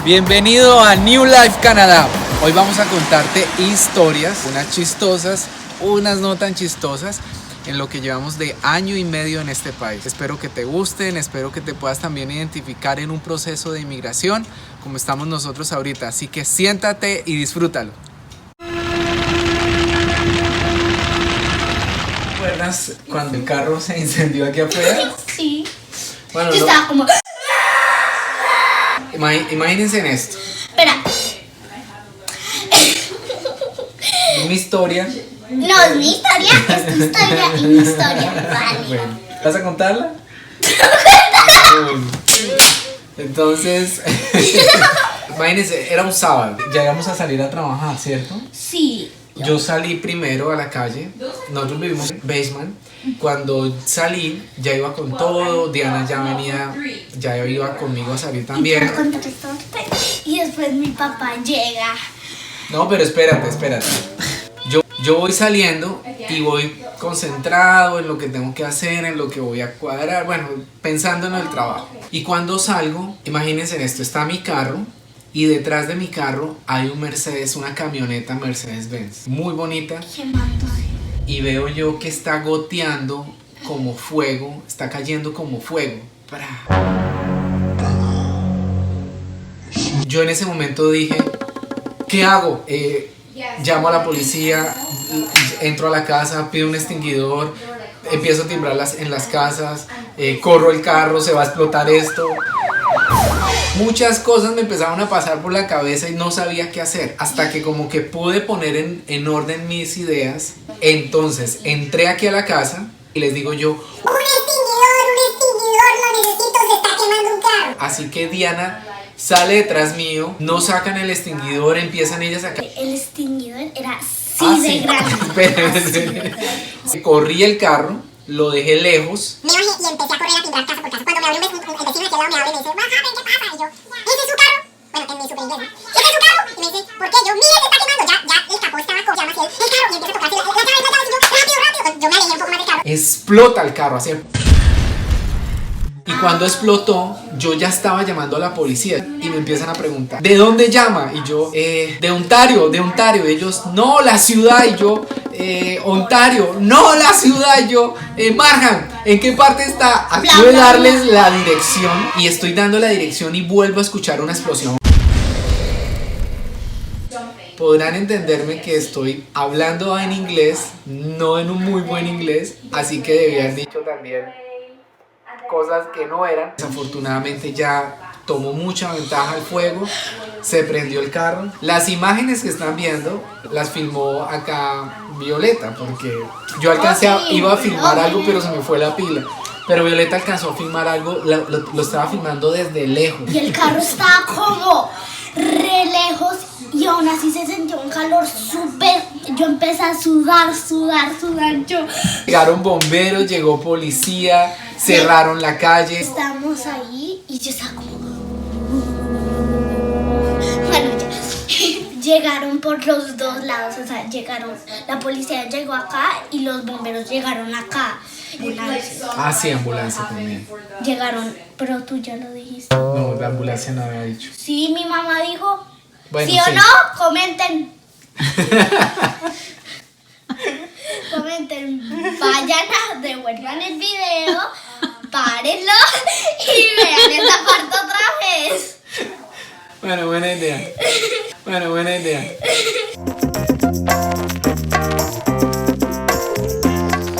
Bienvenido a New Life Canadá. Hoy vamos a contarte historias, unas chistosas, unas no tan chistosas, en lo que llevamos de año y medio en este país. Espero que te gusten, espero que te puedas también identificar en un proceso de inmigración como estamos nosotros ahorita. Así que siéntate y disfrútalo. ¿Recuerdas cuando el carro se incendió aquí afuera? Sí. Bueno, Yo estaba como... Imagínense en esto. Espera. Mi historia. No, es mi historia, es tu historia y mi historia. Vale. Bueno, ¿vas a contarla? Entonces, imagínense, era un sábado. Ya íbamos a salir a trabajar, ¿cierto? Sí. Yo salí primero a la calle. Nosotros vivimos en basement. Cuando salí, ya iba con todo. Diana ya venía, ya iba conmigo a salir también. Y después mi papá llega. No, pero espérate. Yo voy saliendo y voy concentrado en lo que tengo que hacer, en lo que voy a cuadrar, bueno, pensando en el trabajo. Y cuando salgo, imagínense en esto, está mi carro y detrás de mi carro hay un Mercedes, una camioneta Mercedes-Benz, muy bonita. ¿Qué mandó? Y veo yo que está goteando como fuego, está cayendo como fuego. Yo en ese momento dije, ¿qué hago? Llamo a la policía, entro a la casa, pido un extinguidor, empiezo a timbrar en las casas, corro el carro, se va a explotar esto. Muchas cosas me empezaron a pasar por la cabeza y no sabía qué hacer, hasta que como que pude poner en orden mis ideas. Entonces entré aquí a la casa y les digo yo, ¡un extinguidor, lo necesito, se está quemando un carro! Así que Diana sale detrás mío, no sacan el extinguidor, empiezan ellas a... El extinguidor era así de grande. Espérense. Corrí el carro, lo dejé lejos. Me bajé y empecé a correr a timbrar casa por casa. Cuando me abre el vecino de aquel lado me habla y me dice, baja, ven, ¿qué pasa? Y yo, ¿ese es su carro? Bueno, en mi super inglés, ¿no? ¿Ese es su carro? Y me dice, ¿por qué? Yo, mire, se está quemando. Ya el capó estaba con llamas y él, el carro, y empieza a tocarse la llave, y yo, rápido. Yo me alejé un poco más del carro. Explota el carro, así. Y cuando explotó, yo ya estaba llamando a la policía y me empiezan a preguntar, ¿de dónde llama? Y yo, de Ontario. Y ellos, no, la ciudad. Y yo, Ontario, no, la ciudad. Y yo, Markham, ¿en qué parte está? Acabo de darles la dirección y estoy dando la dirección y vuelvo a escuchar una explosión. Podrán entenderme que estoy hablando en inglés, no en un muy buen inglés, así que debí haber dicho también cosas que no eran. Desafortunadamente ya tomó mucha ventaja el fuego, se prendió el carro. Las imágenes que están viendo las filmó acá Violeta, porque yo iba a filmar algo, pero se me fue la pila. Pero Violeta alcanzó a filmar algo, lo estaba filmando desde lejos. Y el carro estaba como re lejos y aún así se sintió un calor súper. Yo empecé a sudar. Llegaron bomberos, llegó policía, cerraron la calle. Estamos ahí y yo estaba como... Bueno, ya. Llegaron por los dos lados, o sea, la policía llegó acá y los bomberos llegaron acá. Ambulancia. Ah, sí, ambulancia también. Llegaron, pero tú ya lo dijiste. No, la ambulancia no había dicho. Sí, mi mamá dijo. Bueno, ¿Sí o no? Comenten. Comenten. Vayan, devuelvan el video, párenlo y vean esa parte otra vez. Bueno, buena idea.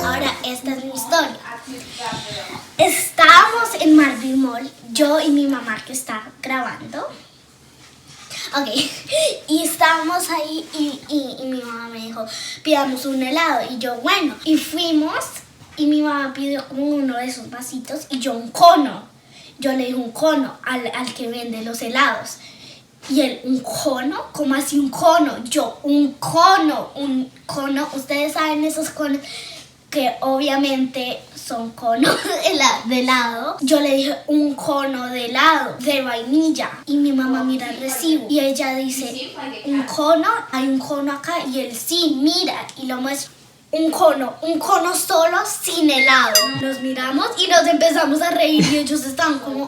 Ahora, esta es mi historia. Estábamos en Marvin Mall, yo y mi mamá que está grabando. Ok, y estábamos ahí y mi mamá me dijo, pidamos un helado. Y yo, bueno, y fuimos y mi mamá pidió como uno de esos vasitos y yo un cono. Yo le dije un cono al que vende los helados. Y él, ¿un cono? ¿Cómo así un cono? Yo, un cono. Ustedes saben esos conos que obviamente son conos de helado. Yo le dije un cono de helado de vainilla y mi mamá mira el recibo y ella dice un cono, hay un cono acá y él sí, mira y lo muestra. Un cono solo sin helado. Nos miramos y nos empezamos a reír y ellos estaban como...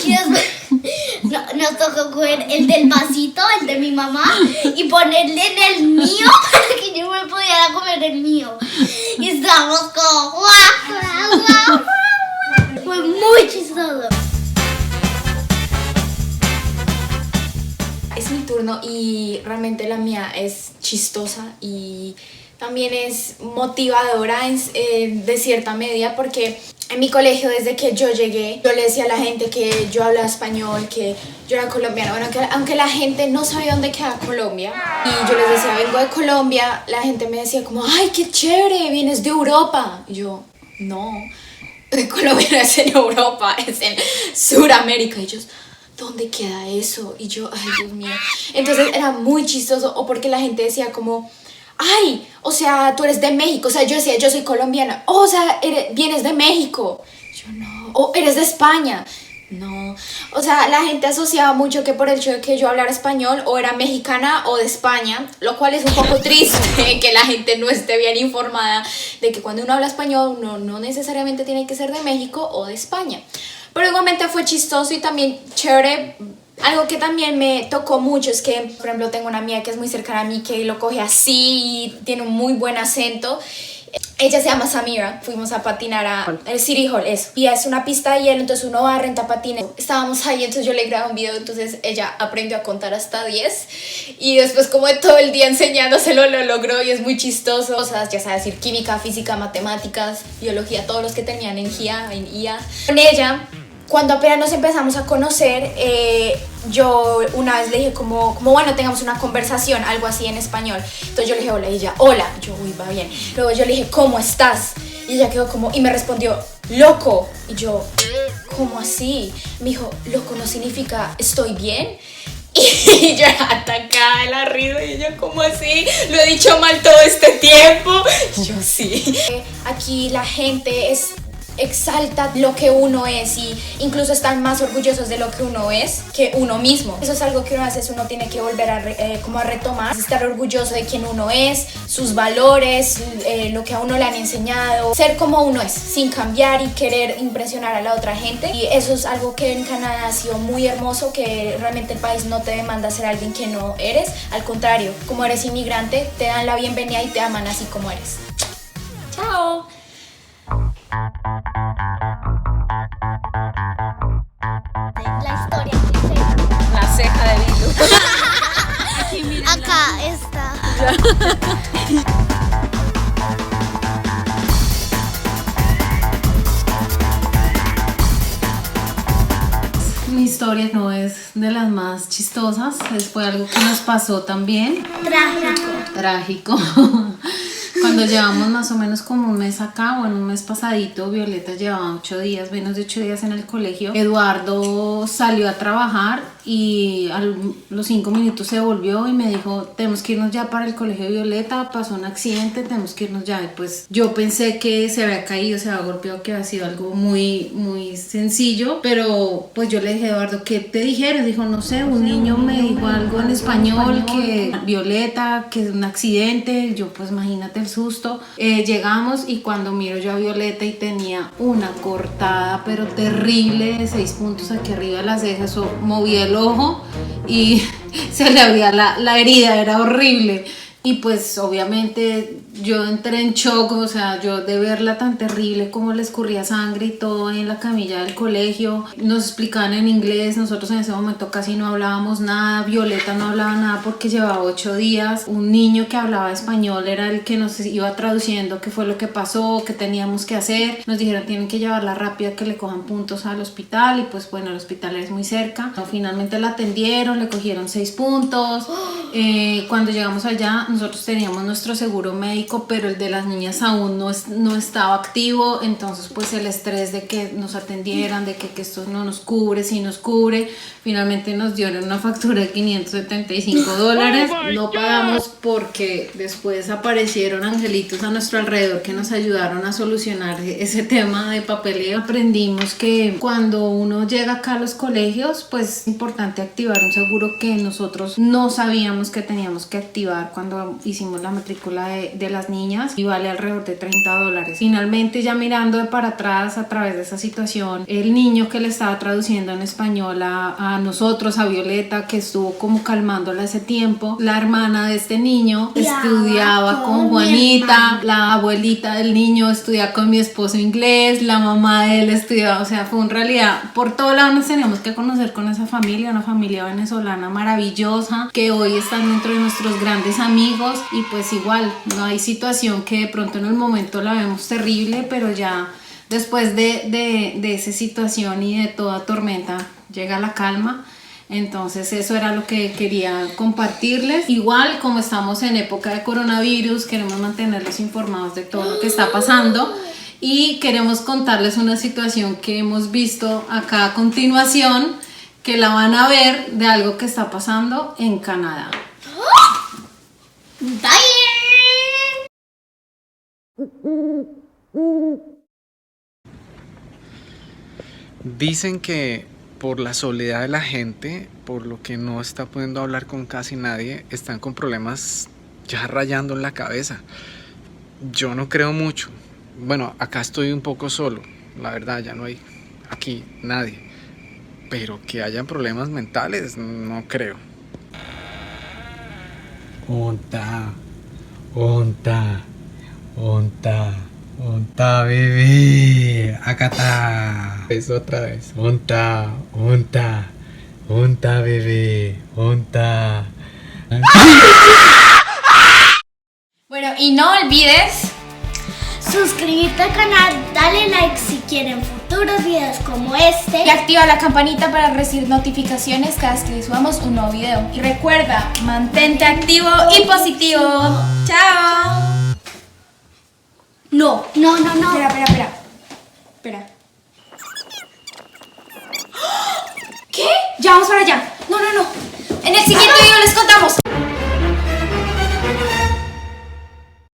Y después nos tocó coger el del vasito, el de mi mamá, y ponerle en el mío para que yo me pudiera comer el mío. Y estábamos como... ¡guau, guau, guau! Fue muy chistoso. Es mi turno y realmente la mía es chistosa y también es motivadora de cierta medida, porque en mi colegio desde que yo llegué yo le decía a la gente que yo hablaba español, que yo era colombiana. Bueno, aunque la gente no sabía dónde queda Colombia y yo les decía vengo de Colombia, la gente me decía como ay qué chévere, vienes de Europa. Y yo no, Colombia no es en Europa, es en Sudamérica. Y ellos ¿dónde queda eso? Y yo, ay Dios mío. Entonces era muy chistoso, o porque la gente decía como ay, o sea, tú eres de México. O sea, yo decía, yo soy colombiana. O sea, vienes de México. Yo no. O eres de España. No. O sea, la gente asociaba mucho que por el hecho de que yo hablara español o era mexicana o de España, lo cual es un poco triste que la gente no esté bien informada de que cuando uno habla español no necesariamente tiene que ser de México o de España. Pero igualmente fue chistoso y también chévere. Algo que también me tocó mucho es que, por ejemplo, tengo una amiga que es muy cercana a mí que lo coge así y tiene un muy buen acento. Ella se llama Samira. Fuimos a patinar al City Hall, eso. Y es una pista de hielo, entonces uno va a rentar patines. Estábamos ahí, entonces yo le grabé un video, entonces ella aprendió a contar hasta 10. Y después como de todo el día enseñándoselo lo logró y es muy chistoso. Cosas, ya sabes, decir química, física, matemáticas, biología, todos los que tenían en IA. Con ella, cuando apenas nos empezamos a conocer, yo una vez le dije como bueno, tengamos una conversación, algo así en español. Entonces yo le dije hola y ella, hola. Yo, uy, va bien. Luego yo le dije, ¿cómo estás? Y ella quedó como, y me respondió, loco. Y yo, ¿cómo así? Me dijo, loco no significa estoy bien. Y yo atacada de la risa y yo, ¿cómo así? Lo he dicho mal todo este tiempo. Y yo, sí. Aquí la gente exalta lo que uno es y incluso están más orgullosos de lo que uno es que uno mismo. Eso es algo que uno hace, uno tiene que volver a retomar, estar orgulloso de quién uno es, sus valores, lo que a uno le han enseñado, ser como uno es, sin cambiar y querer impresionar a la otra gente. Y eso es algo que en Canadá ha sido muy hermoso, que realmente el país no te demanda ser alguien que no eres, al contrario, como eres inmigrante, te dan la bienvenida y te aman así como eres. ¡Chao! La historia que sé. La ceja de Bilu. Acá está. Mi historia no es de las más chistosas, fue algo que nos pasó también. Trágico. Cuando llevamos más o menos como un mes acá, bueno, un mes pasadito, Violeta llevaba 8 días, menos de 8 días en el colegio. Eduardo salió a trabajar y a los 5 minutos se volvió y me dijo, tenemos que irnos ya para el colegio de Violeta, pasó un accidente, tenemos que irnos ya. Y pues yo pensé que se había caído, se había golpeado, que había sido algo muy, muy sencillo, pero pues yo le dije a Eduardo, ¿qué te dijeron? Dijo, no sé, un niño me dijo algo en español, que Violeta, que es un accidente. Yo pues imagínate el susto. Llegamos y cuando miro yo a Violeta y tenía una cortada pero terrible de 6 puntos aquí arriba de las cejas, eso moví el ojo y se le abría la herida, era horrible. Y pues obviamente yo entré en shock, o sea, yo de verla tan terrible como le escurría sangre y todo ahí en la camilla del colegio. Nos explicaban en inglés, nosotros en ese momento casi no hablábamos nada, Violeta no hablaba nada porque llevaba 8 días. Un niño que hablaba español era el que nos iba traduciendo qué fue lo que pasó, qué teníamos que hacer. Nos dijeron tienen que llevarla rápido, que le cojan puntos al hospital, y pues bueno, el hospital es muy cerca. Finalmente la atendieron, le cogieron 6 puntos. Cuando llegamos allá nosotros teníamos nuestro seguro médico médico, pero el de las niñas aún no estaba activo, entonces pues el estrés de que nos atendieran, de que esto no nos cubre, si nos cubre, finalmente nos dieron una factura de $575. No pagamos porque después aparecieron angelitos a nuestro alrededor que nos ayudaron a solucionar ese tema de papeleo. Aprendimos que cuando uno llega acá a los colegios, pues es importante activar un seguro que nosotros no sabíamos que teníamos que activar cuando hicimos la matrícula de las niñas, y vale alrededor de $30. Finalmente, ya mirando de para atrás a través de esa situación, el niño que le estaba traduciendo en español a nosotros, a Violeta, que estuvo como calmándola ese tiempo, la hermana de este niño estudiaba con Juanita, la abuelita del niño estudiaba con mi esposo inglés, la mamá de él estudiaba, o sea, fue en realidad, por todo lado nos teníamos que conocer con esa familia, una familia venezolana maravillosa, que hoy están dentro de nuestros grandes amigos, y pues igual, no hay situación que de pronto en el momento la vemos terrible, pero ya después de esa situación y de toda tormenta llega la calma. Entonces eso era lo que quería compartirles. Igual, como estamos en época de coronavirus, queremos mantenerlos informados de todo lo que está pasando, y queremos contarles una situación que hemos visto acá a continuación, que la van a ver, de algo que está pasando en Canadá. Bye. Dicen que por la soledad de la gente, por lo que no está pudiendo hablar con casi nadie, están con problemas ya rayando en la cabeza. Yo no creo mucho. Bueno, acá estoy un poco solo, la verdad, ya no hay aquí nadie. Pero que hayan problemas mentales, no creo. Onta, bebé. Acá está. Es otra vez. Onta, bebé. Onta. Bueno, y no olvides Suscríbete al canal, dale like si quieren futuros videos como este. y activa la campanita para recibir notificaciones cada vez que subamos un nuevo video. Y recuerda, mantente activo y positivo. ¡Chao! No. Espera. ¿Qué? Ya vamos para allá.